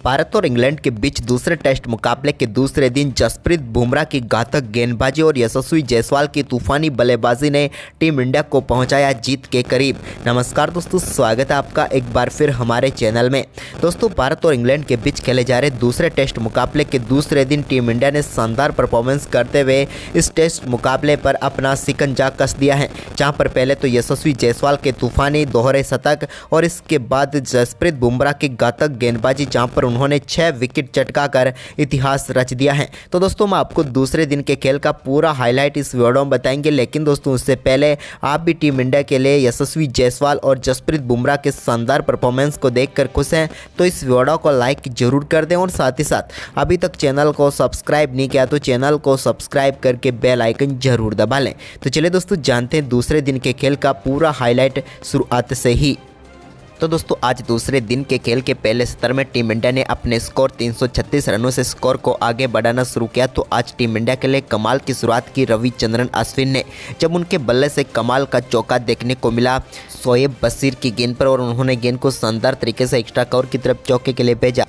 भारत और इंग्लैंड के बीच दूसरे टेस्ट मुकाबले के दूसरे दिन जसप्रीत बुमराह की घातक गेंदबाजी और यशस्वी जायसवाल की तूफानी बल्लेबाजी ने टीम इंडिया को पहुंचाया जीत के करीब। नमस्कार दोस्तों, स्वागत है आपका एक बार फिर हमारे चैनल में। दोस्तों, भारत और इंग्लैंड के बीच खेले जा रहे दूसरे टेस्ट मुकाबले के दूसरे दिन टीम इंडिया ने शानदार परफॉर्मेंस करते हुए इस टेस्ट मुकाबले पर अपना शिकंजा कस दिया है, जहाँ पर पहले तो यशस्वी जायसवाल के तूफानी दोहरे शतक और इसके बाद जसप्रीत बुमराह की घातक गेंदबाजी, जहाँ पर उन्होंने 6 विकेट चटकाकर इतिहास रच दिया है। तो दोस्तों, मैं आपको दूसरे दिन के खेल का पूरा हाईलाइट इस वीडियो में बताएंगे, लेकिन दोस्तों उससे पहले आप भी टीम इंडिया के लिए यशस्वी जायसवाल और जसप्रीत बुमराह के शानदार परफॉर्मेंस को देखकर खुश हैं तो इस वीडियो को लाइक जरूर कर दें और साथ ही साथ अभी तक चैनल को सब्सक्राइब नहीं किया तो चैनल को सब्सक्राइब करके बेल आइकन जरूर दबा लें। तो चलिए दोस्तों, जानते हैं दूसरे दिन के खेल का पूरा हाईलाइट शुरुआत से ही। तो दोस्तों, आज दूसरे दिन के खेल के पहले सत्र में टीम इंडिया ने अपने स्कोर 336 रनों से स्कोर को आगे बढ़ाना शुरू किया। तो आज टीम इंडिया के लिए कमाल की शुरुआत की रविचंद्रन अश्विन ने, जब उनके बल्ले से कमाल का चौका देखने को मिला शोएब बशीर की गेंद पर और उन्होंने गेंद को शानदार तरीके से एक्स्ट्रा कवर की तरफ चौके के लिए भेजा।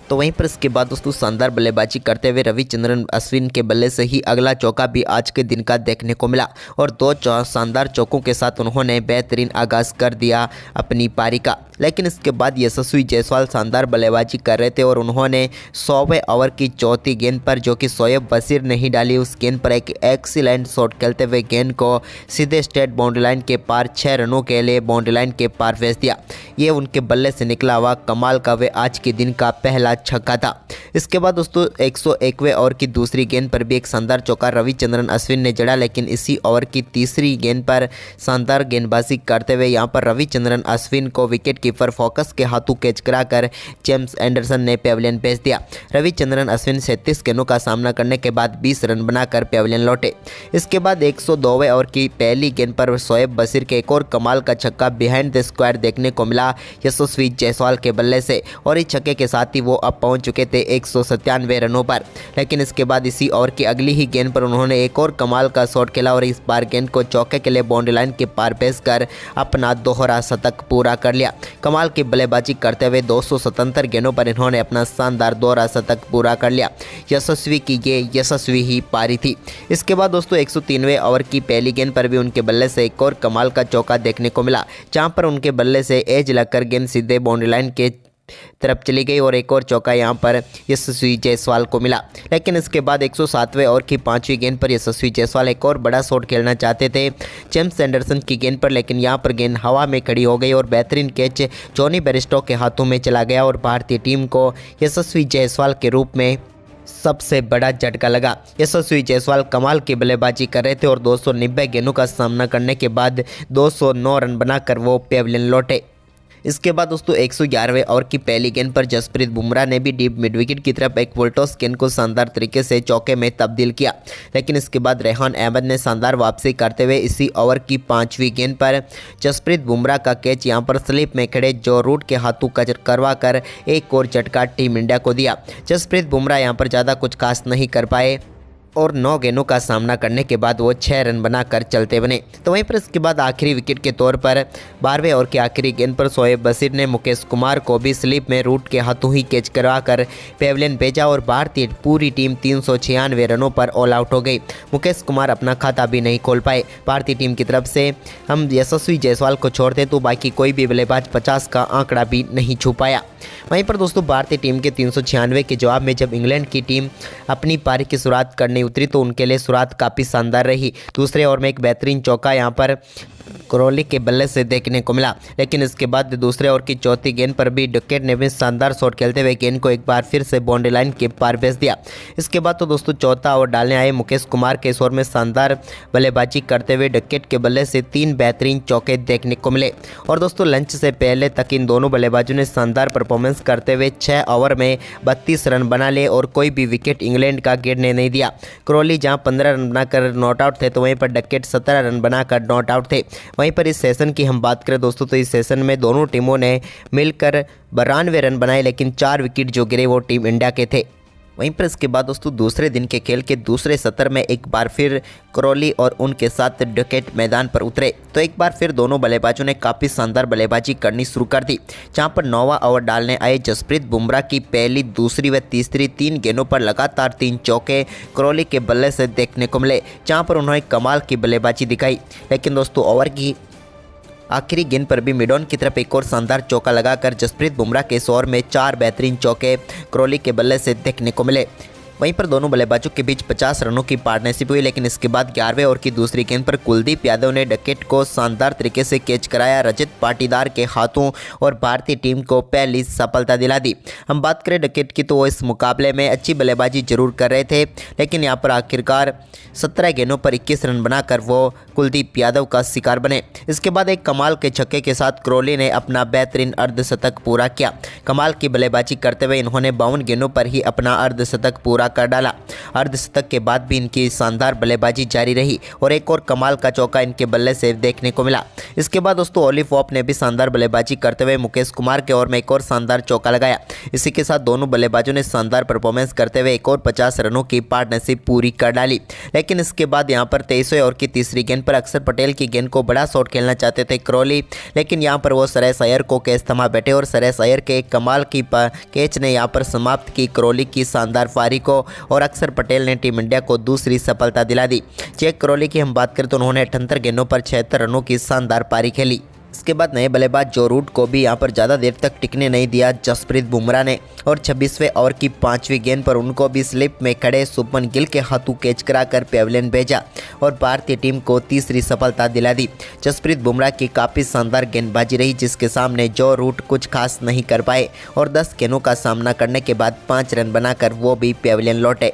तो वहीं पर इसके बाद दोस्तों शानदार बल्लेबाजी करते हुए रविचंद्रन अश्विन के बल्ले से ही अगला चौका भी आज के दिन का देखने को मिला और 2 शानदार चौकों के साथ उन्होंने बेहतरीन आगाज़ कर दिया अपनी पारी का। लेकिन इसके बाद यशस्वी जायसवाल शानदार बल्लेबाजी कर रहे थे और उन्होंने 100वें ओवर की चौथी गेंद पर, जो कि शोएब बशीर ने ही डाली, उस गेंद पर एक एक्सीलेंट शॉट खेलते हुए गेंद को सीधे स्ट्रेट बाउंड्री लाइन के पार 6 रनों के लिए बाउंड्री लाइन के पार भेज दिया। ये उनके बल्ले से निकला हुआ कमाल का वे आज के दिन का पहला छक्का था। इसके बाद दोस्तों 101वें ओवर की दूसरी गेंद पर भी एक शानदार चौका रविचंद्रन अश्विन ने जड़ा, लेकिन इसी ओवर की तीसरी गेंद पर शानदार गेंदबाजी करते हुए यहाँ पर रविचंद्रन अश्विन को विकेट कीपर फोकस के हाथों कैच कराकर जेम्स एंडरसन ने पेविलियन भेज दिया। रविचंद्रन अश्विन 37 गेंदों का सामना करने के बाद 20 रन बनाकर पेविलियन लौटे। इसके बाद 102वें ओवर की पहली गेंद पर शोएब बशीर के एक और कमाल का छक्का बिहाइंड द स्क्वायर देखने को मिला यशस्वी जायसवाल के बल्ले से और इस छक्के के साथ ही वो अब पहुंच चुके थे 197 रनों पर। लेकिन इसके बाद इसी ओवर की अगली ही गेंद पर उन्होंने एक और कमाल का शॉट खेला और इस बार गेंद को चौके के लिए बाउंड्री लाइन के पार भेजकर अपना दोहरा शतक पूरा कर लिया। कमाल की बल्लेबाजी करते हुए 277 गेंदों पर इन्होंने अपना शानदार दोहरा शतक पूरा कर लिया। यशस्वी की ये यशस्वी ही पारी थी। इसके बाद दोस्तों 103वें ओवर की पहली गेंद पर भी उनके बल्ले से एक और कमाल का चौका देखने को मिला, जहां पर उनके बल्ले से एज लगकर गेंद सीधे बाउंड्री लाइन के तरफ चली गई और एक और चौका यहां पर यशस्वी जायसवाल को मिला। लेकिन इसके बाद 107वें ओवर की 5वीं गेंद पर यशस्वी जायसवाल एक और बड़ा शॉट खेलना चाहते थे जेम्स एंडरसन की गेंद पर, लेकिन यहां पर गेंद हवा में खड़ी हो गई और बेहतरीन कैच जॉनी बेयरस्टो के हाथों में चला गया और भारतीय टीम को यशस्वी जायसवाल के रूप में सबसे बड़ा झटका लगा। यशस्वी जायसवाल कमाल की बल्लेबाजी कर रहे थे और 290 गेंदों का सामना करने के बाद 209 रन बनाकर वो पेविलियन लौटे। इसके बाद दोस्तों 111वें ओवर की पहली गेंद पर जसप्रीत बुमराह ने भी डीप मिड विकेट की तरफ एक वोल्टॉस गेंद को शानदार तरीके से चौके में तब्दील किया। लेकिन इसके बाद रेहान अहमद ने शानदार वापसी करते हुए इसी ओवर की 5वीं गेंद पर जसप्रीत बुमराह का कैच यहां पर स्लिप में खड़े जो रूट के हाथों करवा कर एक और झटका टीम इंडिया को दिया। जसप्रीत बुमराह यहां पर ज़्यादा कुछ खास नहीं कर पाए और 9 गेंदों का सामना करने के बाद वो 6 रन बनाकर चलते बने। तो वहीं पर इसके बाद आखिरी विकेट के तौर पर 12वें ओवर की आखिरी गेंद पर शोएब बशीर ने मुकेश कुमार को भी स्लिप में रूट के हाथों ही कैच करवाकर पेविलियन भेजा और भारतीय पूरी टीम 396 रनों पर ऑल आउट हो गई। मुकेश कुमार अपना खाता भी नहीं खोल पाए। भारतीय टीम की तरफ से हम यशस्वी जायसवाल को छोड़ दें तो बाकी कोई भी बल्लेबाज 50 का आंकड़ा भी नहीं छू पाया। वहीं पर दोस्तों भारतीय टीम के 396 के जवाब में जब इंग्लैंड की टीम अपनी पारी की शुरुआत करने उतरी तो उनके लिए शुरुआत काफ़ी शानदार रही। दूसरे ओवर में एक बेहतरीन चौका यहां पर क्रॉली के बल्ले से देखने को मिला, लेकिन इसके बाद दूसरे ओवर की चौथी गेंद पर भी डकेट ने भी शानदार शॉट खेलते हुए गेंद को एक बार फिर से बाउंड्री लाइन के पार भेज दिया। इसके बाद तो दोस्तों चौथा ओवर डालने आए मुकेश कुमार के इस ओवर में शानदार बल्लेबाजी करते हुए डकेट के बल्ले से 3 बेहतरीन चौके देखने को मिले और दोस्तों लंच से पहले तक इन दोनों बल्लेबाजों ने शानदार परफॉर्मेंस करते हुए 6 ओवर में 32 रन बना लिए और कोई भी विकेट इंग्लैंड का गिरने नहीं दिया। क्रॉली जहां 15 रन बनाकर नॉट आउट थे तो वहीं पर डकेट 17 रन बनाकर नॉट आउट थे। वहीं पर इस सेशन की हम बात करें दोस्तों तो इस सेशन में दोनों टीमों ने मिलकर 92 रन बनाए, लेकिन 4 विकेट जो गिरे वो टीम इंडिया के थे। वहीं पर इसके बाद दोस्तों दूसरे दिन के खेल के दूसरे सत्र में एक बार फिर क्रॉली और उनके साथ डकेट मैदान पर उतरे तो एक बार फिर दोनों बल्लेबाजों ने काफ़ी शानदार बल्लेबाजी करनी शुरू कर दी, जहां पर 9वां ओवर डालने आए जसप्रीत बुमराह की पहली, दूसरी व तीसरी 3 गेंदों पर लगातार 3 चौके क्रॉली के बल्ले से देखने को मिले, जहां पर उन्होंने कमाल की बल्लेबाजी दिखाई। लेकिन दोस्तों ओवर की आखिरी गेंद पर भी मिडॉन की तरफ एक और शानदार चौका लगाकर जसप्रीत बुमराह के 100 ओवर में 4 बेहतरीन चौके क्रॉली के बल्ले से देखने को मिले। वहीं पर दोनों बल्लेबाजों के बीच 50 रनों की पार्टनरशिप हुई, लेकिन इसके बाद 11वें ओवर की दूसरी गेंद पर कुलदीप यादव ने डकेट को शानदार तरीके से कैच कराया रजत पाटीदार के हाथों और भारतीय टीम को पहली सफलता दिला दी। हम बात करें डकेट की तो वो इस मुकाबले में अच्छी बल्लेबाजी जरूर कर रहे थे, लेकिन यहाँ पर आखिरकार 17 गेंदों पर 21 रन बनाकर वो कुलदीप यादव का शिकार बने। इसके बाद एक कमाल के छक्के के साथ क्रॉली ने अपना बेहतरीन अर्धशतक पूरा किया। कमाल की बल्लेबाजी करते हुए इन्होंने 52 गेंदों पर ही अपना अर्धशतक पूरा कर डाला। अर्धशतक के बाद भी इनकी शानदार बल्लेबाजी जारी रही और एक और कमाल का चौका इनके बल्ले से देखने को मिला। इसके बाद दोस्तों ओली पॉप ने भी शानदार बल्लेबाजी करते हुए मुकेश कुमार के ओवर में एक और शानदार चौका लगाया। इसी के साथ दोनों बल्लेबाजों ने शानदार परफॉर्मेंस करते हुए एक और 50 रनों की पार्टनरशिप पूरी कर डाली। लेकिन इसके बाद यहां पर 23वें ओवर की तीसरी गेंद पर अक्षर पटेल की गेंद को बड़ा शॉट खेलना चाहते थे क्रॉली, लेकिन यहां पर वो श्रेयस अय्यर को कैच थमा बैठे और श्रेयस अय्यर के कमाल की कैच ने यहां पर समाप्त की क्रॉली की शानदार पारी को और अक्षर पटेल ने टीम इंडिया को दूसरी सफलता दिला दी। जैक क्रॉली की हम बात करें तो उन्होंने 78 गेंदों पर 76 रनों की शानदार पारी खेली। इसके बाद नए बल्लेबाज जो रूट को भी यहां पर ज़्यादा देर तक टिकने नहीं दिया जसप्रीत बुमराह ने और 26वें ओवर की 5वीं गेंद पर उनको भी स्लिप में खड़े शुभमन गिल के हाथों कैच कराकर पेविलियन भेजा और भारतीय टीम को तीसरी सफलता दिला दी। जसप्रीत बुमराह की काफ़ी शानदार गेंदबाजी रही, जिसके सामने जो रूट कुछ खास नहीं कर पाए और 10 गेंदों का सामना करने के बाद 5 रन बनाकर वो भी पेविलियन लौटे।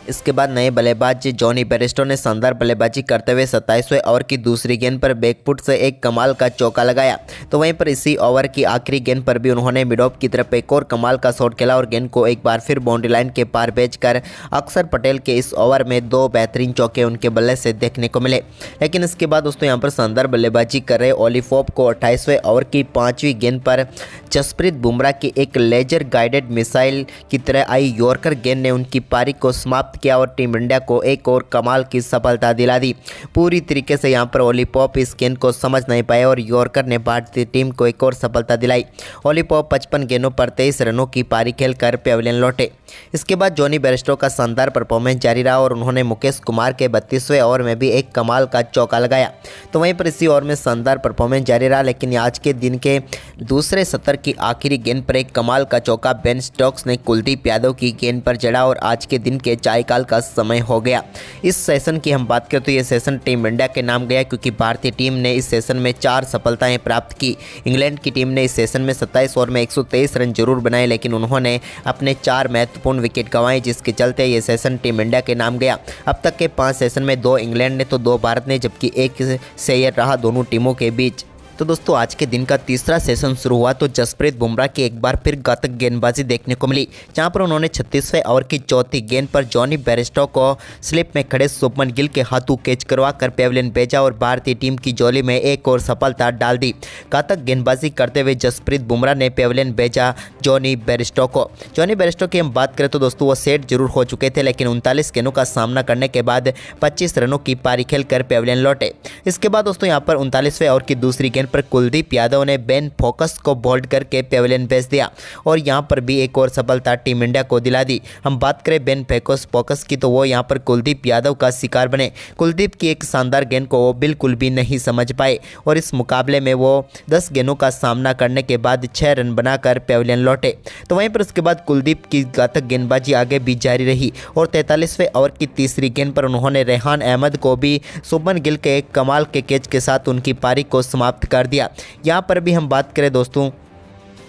इसके बाद नए बल्लेबाज जॉनी बेयरस्टो ने शानदार बल्लेबाजी करते हुए 27वें ओवर की दूसरी गेंद पर बैकफुट से एक कमाल का चौका लगाया। तो वहीं पर इसी ओवर की आखिरी गेंद पर भी उन्होंने मिड ऑफ की तरफ एक और कमाल का शॉट खेला और गेंद को एक बार फिर बाउंड्री लाइन के पार भेजकर अक्षर पटेल के इस ओवर में 2 बेहतरीन चौके उनके बल्ले से देखने को मिले। लेकिन इसके बाद दोस्तों यहाँ पर शानदार बल्लेबाजी कर रहे ओली पॉप को 28वें ओवर की 5वीं गेंद पर जसप्रीत बुमराह की एक लेजर गाइडेड मिसाइल की तरह आई यॉर्कर गेंद ने उनकी पारी को समाप्त किया और टीम इंडिया को एक और कमाल की सफलता दिला दी। पूरी तरीके से यहां पर ओली पॉप इस गेंद को समझ नहीं पाए और यॉर्कर ने भारतीय टीम को एक और सफलता दिलाई। ओली पॉप 55 गेंदों पर 23 रनों की पारी खेलकर पेविलियन लौटे। इसके बाद जॉनी बेयरस्टो का शानदार परफॉर्मेंस जारी रहा और उन्होंने मुकेश कुमार के 32वें ओवर में भी एक कमाल का चौका लगाया। तो वहीं पर इसी ओवर में शानदार परफॉर्मेंस जारी रहा, लेकिन आज के दिन के दूसरे सत्र की आखिरी गेंद पर एक कमाल का चौका बेन स्टोक्स ने कुलदीप यादव की गेंद पर जड़ा और आज के दिन के चायकाल का समय हो गया। इस सेशन की हम बात करें तो ये सेशन टीम इंडिया के नाम गया, क्योंकि भारतीय टीम ने इस सेशन में 4 सफलताएं प्राप्त की। इंग्लैंड की टीम ने इस सेशन में 27 ओवर में 123 रन जरूर बनाए, लेकिन उन्होंने अपने 4 महत्वपूर्ण विकेट गंवाए, जिसके चलते ये सेशन टीम इंडिया के नाम गया। अब तक के 5 सेशन में 2 इंग्लैंड ने तो 2 भारत ने, जबकि एक शेयर रहा दोनों टीमों के बीच। तो दोस्तों आज के दिन का तीसरा सेशन शुरू हुआ तो जसप्रीत बुमराह की एक बार फिर घातक गेंदबाजी देखने को मिली, जहां पर उन्होंने 36वें ओवर की चौथी गेंद पर जॉनी बेयरस्टो को स्लिप में खड़े शुभमन गिल के हाथों कैच करवाकर पेविलियन भेजा और भारतीय टीम की झोली में एक और सफलता डाल दी। घातक गेंदबाजी करते हुए जसप्रीत बुमराह ने पेविलियन भेजा जॉनी बेयरस्टो को। जॉनी बेयरस्टो की हम बात करें तो दोस्तों वो सेट जरूर हो चुके थे, लेकिन 39 गेंदों का सामना करने के बाद 25 रनों की पारी खेलकर पेविलियन लौटे। इसके बाद दोस्तों यहाँ पर 39वें ओवर की दूसरी गेंद पर कुलदीप यादव ने बेन फोकस को बोल्ड करके पेविलियन भेज दिया और यहां पर भी एक और सफलता टीम इंडिया को दिला दी। हम बात करें बेन फोकस की तो वो यहां पर कुलदीप यादव का शिकार बने। कुलदीप की एक शानदार गेंद को वो बिल्कुल भी नहीं समझ पाए और इस मुकाबले में वो 10 गेंदों का सामना करने के बाद 6 रन बनाकर पेविलियन लौटे। तो वहीं पर उसके बाद कुलदीप की घातक गेंदबाजी आगे भी जारी रही और 43वें ओवर की तीसरी गेंद पर उन्होंने रेहान अहमद को भी शुभमन गिल के एक कमाल के कैच के साथ उनकी पारी को समाप्त कर दिया। यहाँ पर भी हम बात करें दोस्तों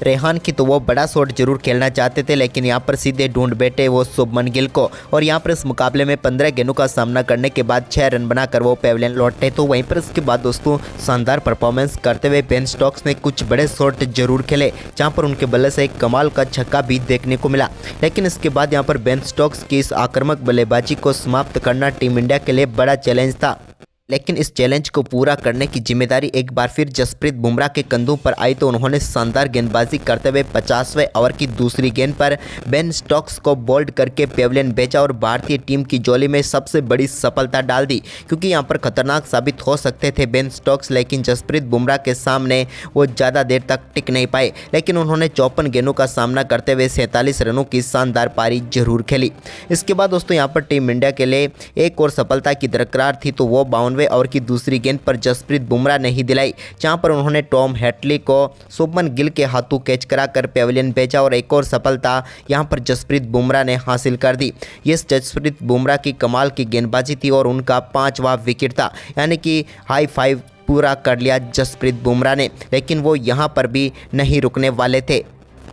रेहान की तो वो बड़ा शॉट जरूर खेलना चाहते थे, लेकिन यहाँ पर सीधे ढूंढ बैठे वो शुभमन गिल को और यहाँ पर इस मुकाबले में 15 गेंदों का सामना करने के बाद 6 रन बनाकर वो पेविलियन लौटे। तो वहीं पर इसके बाद दोस्तों शानदार परफॉर्मेंस करते हुए बेन स्टोक्स ने कुछ बड़े शॉट जरूर खेले, जहाँ पर उनके बल्ले से एक कमाल का छक्का भी देखने को मिला। लेकिन इसके बाद यहाँ पर बेन स्टोक्स की इस आक्रामक बल्लेबाजी को समाप्त करना टीम इंडिया के लिए बड़ा चैलेंज था। लेकिन इस चैलेंज को पूरा करने की जिम्मेदारी एक बार फिर जसप्रीत बुमराह के कंधों पर आई तो उन्होंने शानदार गेंदबाजी करते हुए 50वें ओवर की दूसरी गेंद पर बेन स्टोक्स को बोल्ड करके पेविलियन भेजा और भारतीय टीम की झोली में सबसे बड़ी सफलता डाल दी, क्योंकि यहां पर खतरनाक साबित हो सकते थे बेन स्टोक्स, लेकिन जसप्रीत बुमराह के सामने वो ज़्यादा देर तक टिक नहीं पाए। लेकिन उन्होंने 54 गेंदों का सामना करते हुए 47 रनों की शानदार पारी जरूर खेली। इसके बाद दोस्तों यहाँ पर टीम इंडिया के लिए एक और सफलता की दरकार थी, तो वो 52वें ओवर की दूसरी गेंद पर जसप्रीत बुमराह ने ही दिलाई, जहां पर उन्होंने टॉम हैटली को शुभमन गिल के हाथों कैच कराकर पेविलियन भेजा और एक और सफलता यहां पर जसप्रीत बुमराह ने हासिल कर दी। ये जसप्रीत बुमराह की कमाल की गेंदबाजी थी और उनका 5वां विकेट था, यानी कि हाई फाइव पूरा कर लिया जसप्रीत बुमराह ने। लेकिन वो यहां पर भी नहीं रुकने वाले थे।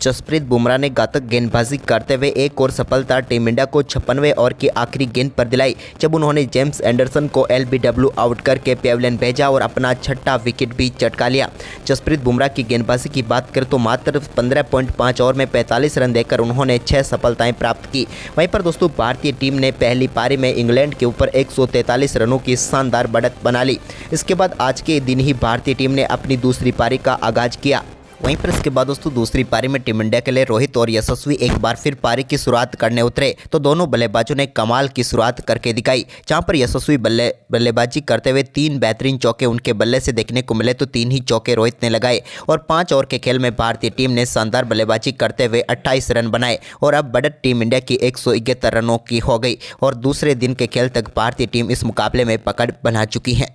जसप्रीत बुमराह ने घातक गेंदबाजी करते हुए एक और सफलता टीम इंडिया को 56वें ओवर की आखिरी गेंद पर दिलाई, जब उन्होंने जेम्स एंडरसन को एलबीडब्ल्यू आउट करके पेविलियन भेजा और अपना 6ठा विकेट भी चटका लिया। जसप्रीत बुमराह की गेंदबाजी की बात करें तो मात्र 15.5 ओवर में 45 रन देकर उन्होंने 6 सफलताएं प्राप्त की। वहीं पर दोस्तों भारतीय टीम ने पहली पारी में इंग्लैंड के ऊपर 143 रनों की शानदार बढ़त बना ली। इसके बाद आज के दिन ही भारतीय टीम ने अपनी दूसरी पारी का आगाज किया। वहीं पर इसके बाद दोस्तों दूसरी पारी में टीम इंडिया के लिए रोहित और यशस्वी एक बार फिर पारी की शुरुआत करने उतरे, तो दोनों बल्लेबाजों ने कमाल की शुरुआत करके दिखाई। जहां पर यशस्वी बल्लेबाजी करते हुए 3 बेहतरीन चौके उनके बल्ले से देखने को मिले, तो 3 ही चौके रोहित ने लगाए और 5 ओवर के खेल में भारतीय टीम ने शानदार बल्लेबाजी करते हुए 28 रन बनाए और अब बढ़त टीम इंडिया की 171 रनों की हो गई और दूसरे दिन के खेल तक भारतीय टीम इस मुकाबले में पकड़ बना चुकी है।